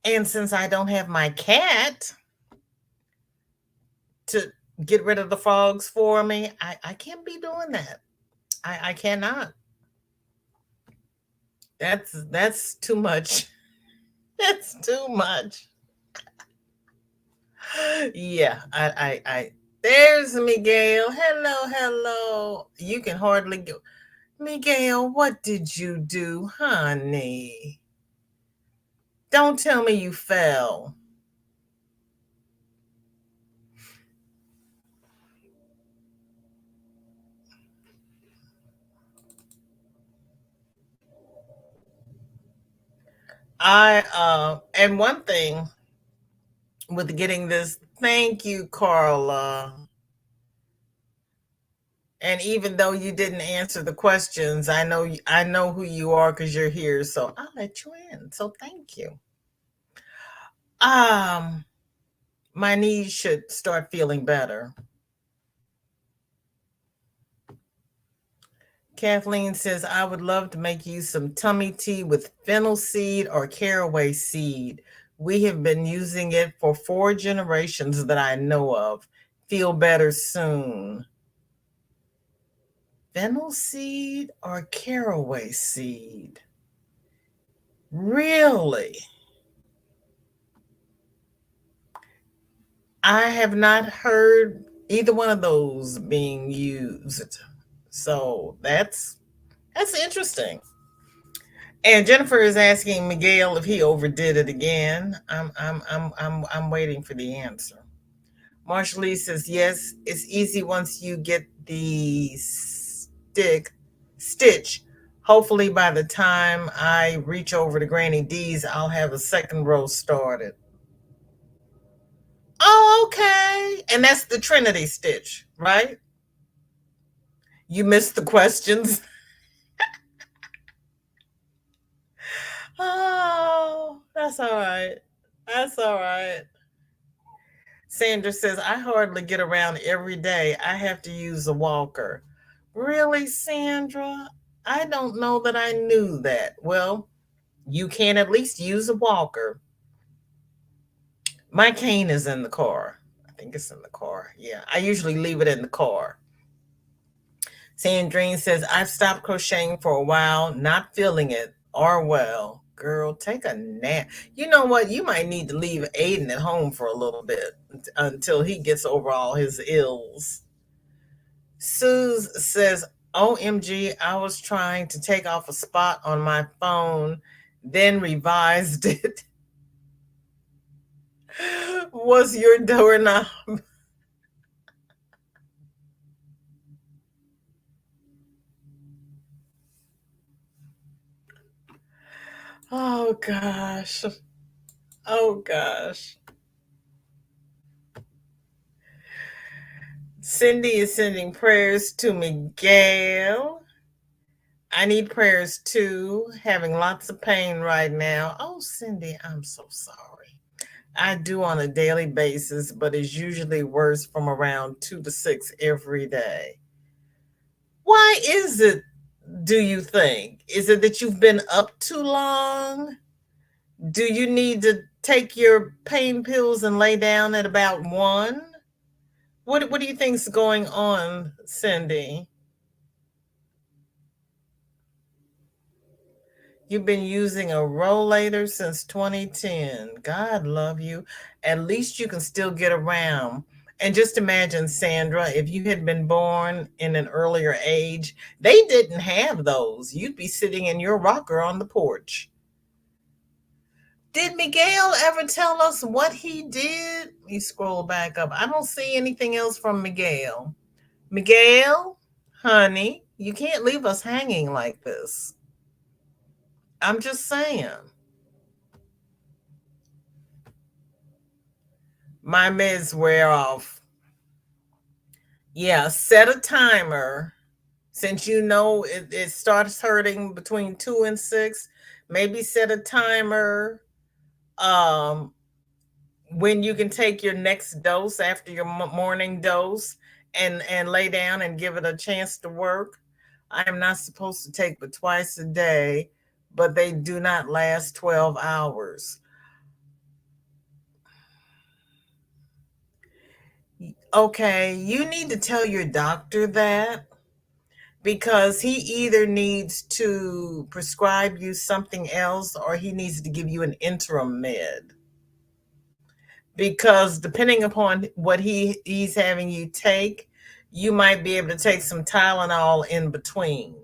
And since I don't have my cat to get rid of the frogs for me, I can't be doing that. I cannot. That's too much. That's too much. Yeah, I there's Miguel. Hello, hello. You can hardly go. Miguel, what did you do, honey? Don't tell me you fell. And one thing with getting this, thank you, Carla. And even though you didn't answer the questions, I know who you are because you're here, so I'll let you in. So thank you. Um, my knees should start feeling better. Kathleen says, I would love to make you some tummy tea with fennel seed or caraway seed. We have been using it for 4 generations that I know of. Feel better soon. Fennel seed or caraway seed? Really? I have not heard either one of those being used. So that's interesting. And Jennifer is asking Miguel if he overdid it again. I'm waiting for the answer. Marsha Lee says yes, it's easy once you get the stitch. Hopefully by the time I reach over to Granny D's, I'll have a second row started. Oh, okay. And that's the Trinity stitch, right? You missed the questions. Oh, that's all right. That's all right. Sandra says, I hardly get around every day. I have to use a walker. Really, Sandra? I don't know that I knew that. Well, you can at least use a walker. My cane is in the car. I think it's in the car. Yeah, I usually leave it in the car. Sandrine says, I've stopped crocheting for a while, not feeling it. Or well, girl, take a nap. You know what? You might need to leave Aiden at home for a little bit until he gets over all his ills. Suze says, OMG, I was trying to take off a spot on my phone, then revised it. Was your doorknob? Oh gosh. Oh gosh. Cindy is sending prayers to Miguel. I need prayers too. Having lots of pain right now. Oh, Cindy, I'm so sorry. I do on a daily basis, but it's usually worse from around 2 to 6 every day. Why is it, do you think? Is it that you've been up too long? Do you need to take your pain pills and lay down at about 1? What do you think's going on, Cindy? You've been using a rollator since 2010. God love you. At least you can still get around. And just imagine, Sandra, if you had been born in an earlier age, they didn't have those. You'd be sitting in your rocker on the porch. Did Miguel ever tell us what he did? You scroll back up. I don't see anything else from Miguel. Miguel, honey, you can't leave us hanging like this. I'm just saying. My meds wear off. Yeah, set a timer. Since you know it starts hurting between 2 and 6, maybe set a timer um, when you can take your next dose after your morning dose and lay down and give it a chance to work. I am not supposed to take but twice a day, but they do not last 12 hours. Okay, you need to tell your doctor that because he either needs to prescribe you something else or he needs to give you an interim med. Because depending upon what he's having you take, you might be able to take some Tylenol in between,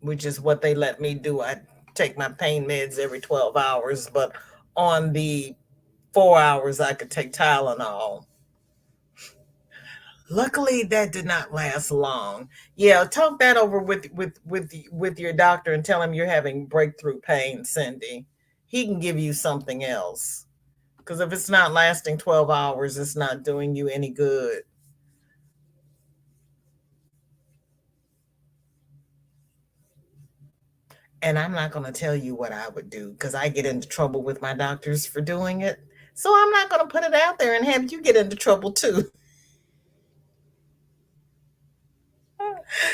which is what they let me do. I take my pain meds every 12 hours, but on the 4 hours I could take Tylenol. Luckily, that did not last long. Yeah, talk that over with your doctor and tell him you're having breakthrough pain, Cindy. He can give you something else. Because if it's not lasting 12 hours, it's not doing you any good. And I'm not going to tell you what I would do because I get into trouble with my doctors for doing it. So I'm not going to put it out there and have you get into trouble too.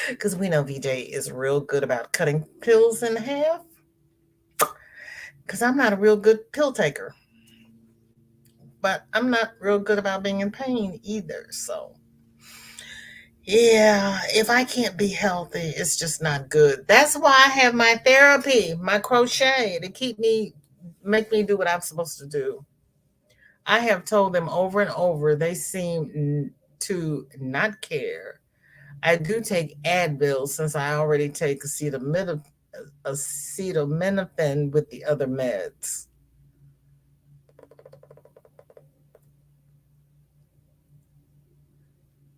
Because we know VJ is real good about cutting pills in half. Because I'm not a real good pill taker, but I'm not real good about being in pain either. So, yeah, if I can't be healthy, it's just not good. That's why I have my therapy, my crochet to keep me, make me do what I'm supposed to do. I have told them over and over, they seem to not care. I do take Advil since I already take acetaminophen with the other meds.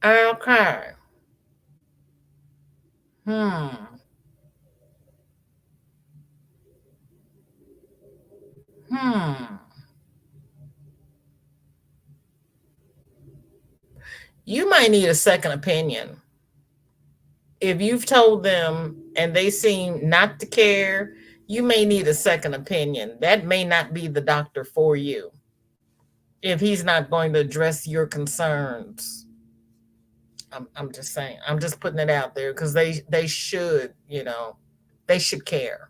Okay. Hmm. Hmm. You might need a second opinion. If you've told them and they seem not to care, you may need a second opinion. That may not be the doctor for you if he's not going to address your concerns. I'm just saying. I'm just putting it out there because they should, they should care.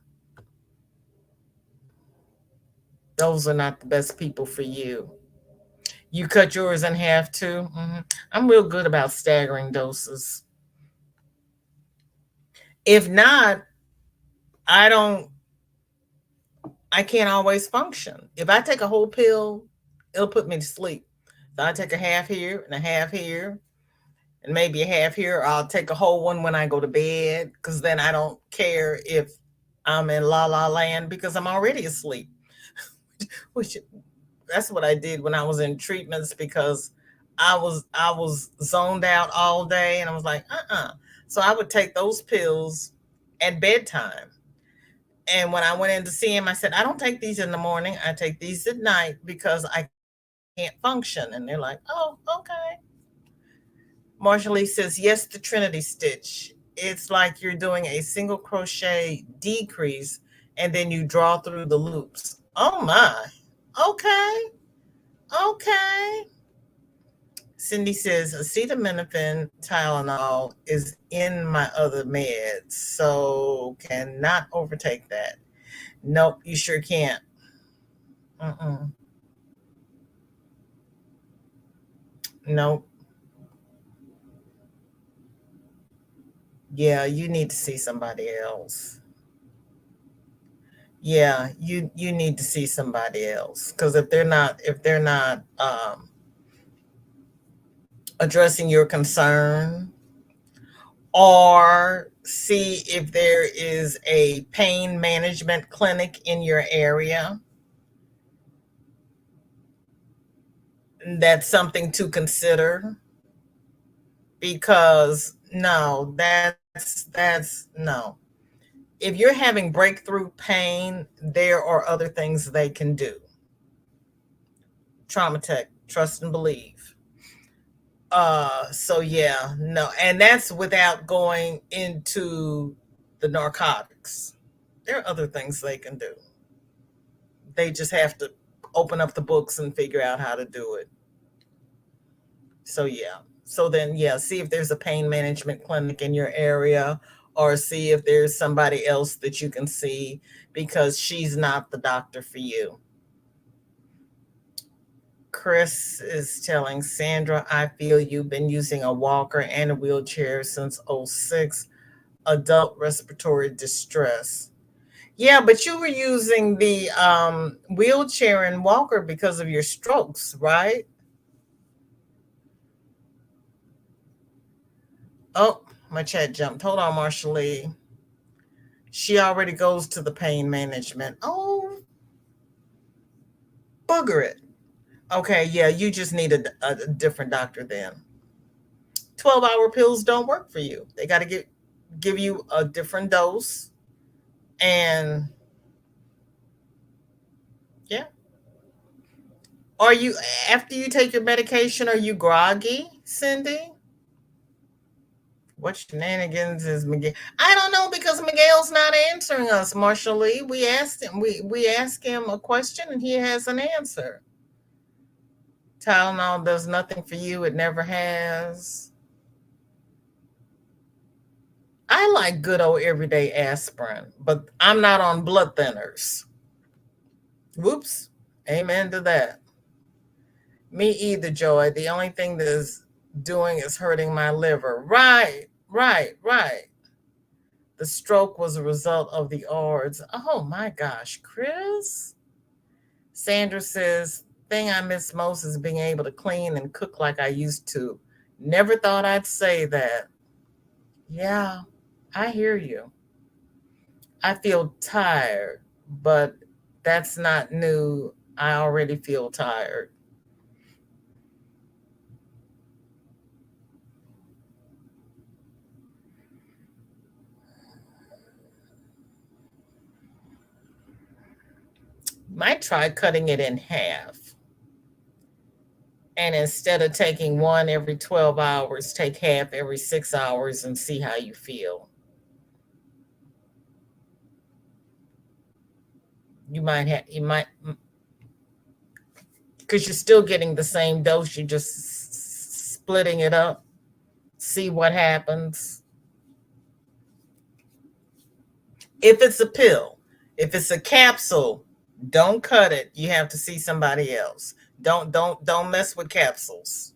Those are not the best people for you. You cut yours in half too. I'm real good about staggering doses. If not, I don't I can't always function. If I take a whole pill, it'll put me to sleep. So I take a half here and a half here and maybe a half here. I'll take a whole one when I go to bed because then I don't care if I'm in la la land because I'm already asleep. Which that's what I did when I was in treatments because I was zoned out all day and I was like, So I would take those pills at bedtime. And when I went in to see him, I said, I don't take these in the morning. I take these at night because I can't function. And they're like, oh, okay. Marshall says, yes, the Trinity stitch. It's like you're doing a single crochet decrease and then you draw through the loops. Oh my. Okay. Okay. Cindy says, acetaminophen Tylenol is in my other meds, so cannot overtake that. Nope, you sure can't. Mm-mm. Nope. Yeah, you need to see somebody else. Yeah, you need to see somebody else because if they're not addressing your concern, or see if there is a pain management clinic in your area, that's something to consider. Because no, that's no. If you're having breakthrough pain, there are other things they can do. Trauma Tech, trust and believe. So yeah, no, and that's without going into the narcotics. There are other things they can do. They just have to open up the books and figure out how to do it. So yeah. So then yeah, see if there's a pain management clinic in your area, or see if there's somebody else that you can see, because she's not the doctor for you. Chris is telling Sandra, I feel you've been using a walker and a wheelchair since '06. Adult respiratory distress. Yeah, but you were using the wheelchair and walker because of your strokes, right? Oh, my chat jumped. Hold on, Marsha Lee. She already goes to the pain management. Oh, bugger it. Okay, yeah, you just need a different doctor then. 12-hour pills don't work for you. They got to give you a different dose. And yeah. Are you, after you take your medication, are you groggy, Cindy? What shenanigans is Miguel? I don't know, because Miguel's not answering us, Marshall Lee. We asked him, we asked him a question and he has an answer. Tylenol does nothing for you. It never has. I like good old everyday aspirin, but I'm not on blood thinners. Whoops. Amen to that. Me either, Joy. The only thing that is doing is hurting my liver. Right, right, right. The stroke was a result of the ARDS. Oh my gosh, Chris. Sandra says, thing I miss most is being able to clean and cook like I used to. Never thought I'd say that. Yeah, I hear you. I feel tired, but that's not new. I already feel tired. Might try cutting it in half. And instead of taking one every 12 hours, take half every 6 hours and see how you feel. You might, because you're still getting the same dose, you're just splitting it up, see what happens. If it's a pill, if it's a capsule, don't cut it. You have to see somebody else. Don't mess with capsules.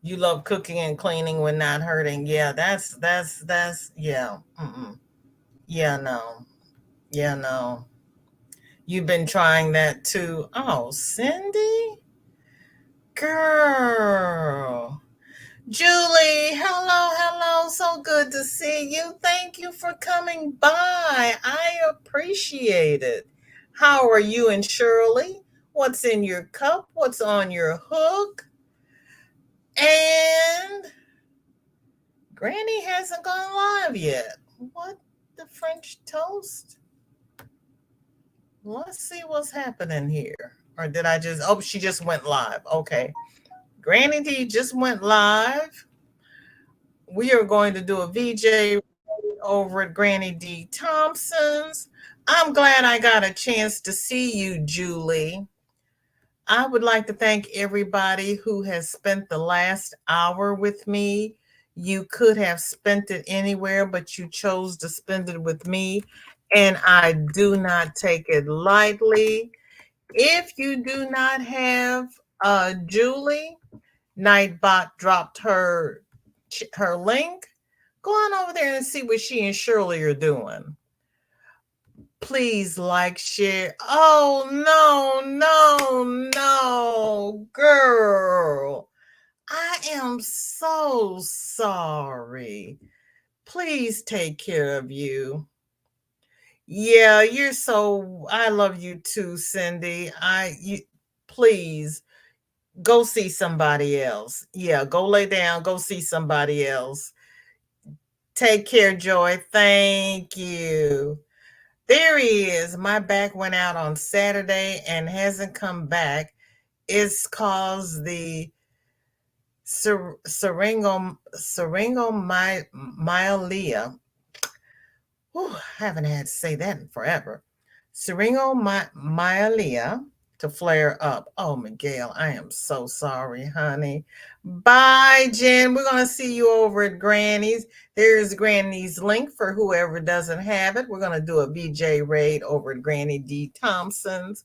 You love cooking and cleaning when not hurting. Yeah, that's yeah. Mm-mm. Yeah, no. Yeah, no. You've been trying that too. Oh, Cindy? Girl. Julie, hello, hello. So good to see you. Thank you for coming by. I appreciate it. How are you and Shirley? What's in your cup? What's on your hook? And Granny hasn't gone live yet. What? The French toast? Let's see what's happening here. Or did I just, oh, she just went live. Okay. Granny D just went live. We are going to do a VJ over at Granny D Thompson's. I'm glad I got a chance to see you, Julie. I would like to thank everybody who has spent the last hour with me. You could have spent it anywhere, but you chose to spend it with me, and I do not take it lightly. If you do not have Julie, Nightbot dropped her link. Go on over there and see what she and Shirley are doing. Please like, share. Oh, no, no, no, girl. I am so sorry. Please take care of you. Yeah, you're so, I love you too, Cindy. Please go see somebody else. Yeah, go lay down, go see somebody else. Take care, Joy. Thank you. There he is. My back went out on Saturday and hasn't come back. It's caused the syringomyelia. Whew, I haven't had to say that in forever. Syringomyelia to flare up. Oh, Miguel, I am so sorry, honey. Bye, Jen. We're going to see you over at Granny's. There's Granny's link for whoever doesn't have it. We're going to do a VJ raid over at Granny D Thompson's.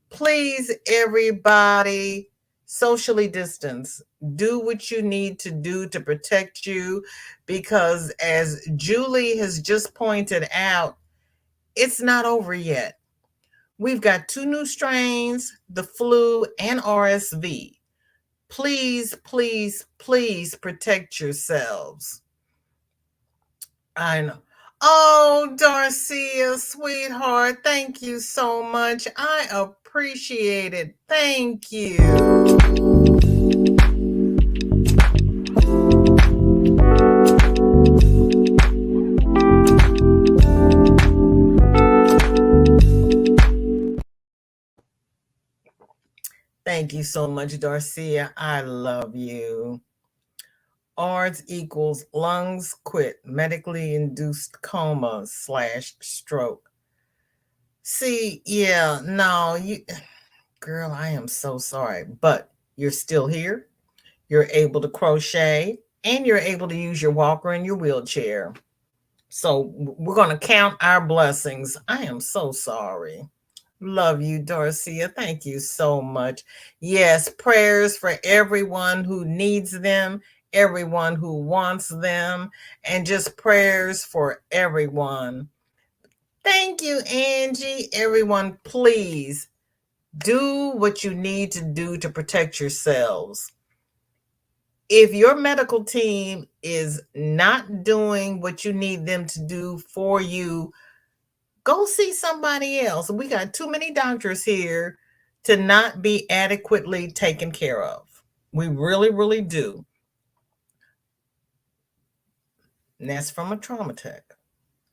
Please, everybody, socially distance. Do what you need to do to protect you, because as Julie has just pointed out, it's not over yet. We've got 2 new strains, the flu and RSV. Please, please, please protect yourselves. I know. Oh, Darcia, sweetheart, thank you so much. I appreciate it. Thank you. Thank you so much, Darcia. I love you. ARDS equals lungs quit, medically induced coma / stroke. See, yeah, no, girl, I am so sorry, but you're still here. You're able to crochet and you're able to use your walker and your wheelchair. So we're going to count our blessings. I am so sorry. Love you, Darcia. Thank you so much. Yes, prayers for everyone who needs them, everyone who wants them, and just prayers for everyone. Thank you, Angie. Everyone, please do what you need to do to protect yourselves. If your medical team is not doing what you need them to do for you, go see somebody else. We got too many doctors here to not be adequately taken care of. We really, really do. And that's from a trauma tech.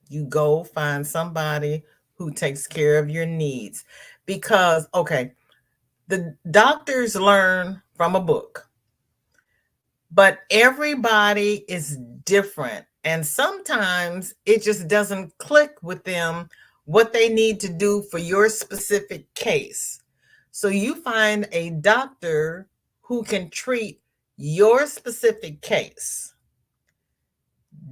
You go find somebody who takes care of your needs. Because, okay, the doctors learn from a book, but everybody is different. And sometimes it just doesn't click with them what they need to do for your specific case. So you find a doctor who can treat your specific case.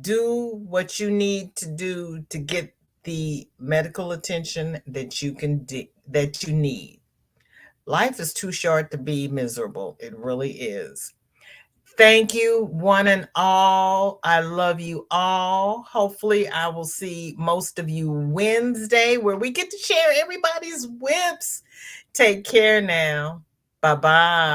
Do what you need to do to get the medical attention that you that you need. Life is too short to be miserable. It really is. Thank you, one and all. I love you all. Hopefully, I will see most of you Wednesday, where we get to share everybody's whips. Take care now. Bye bye.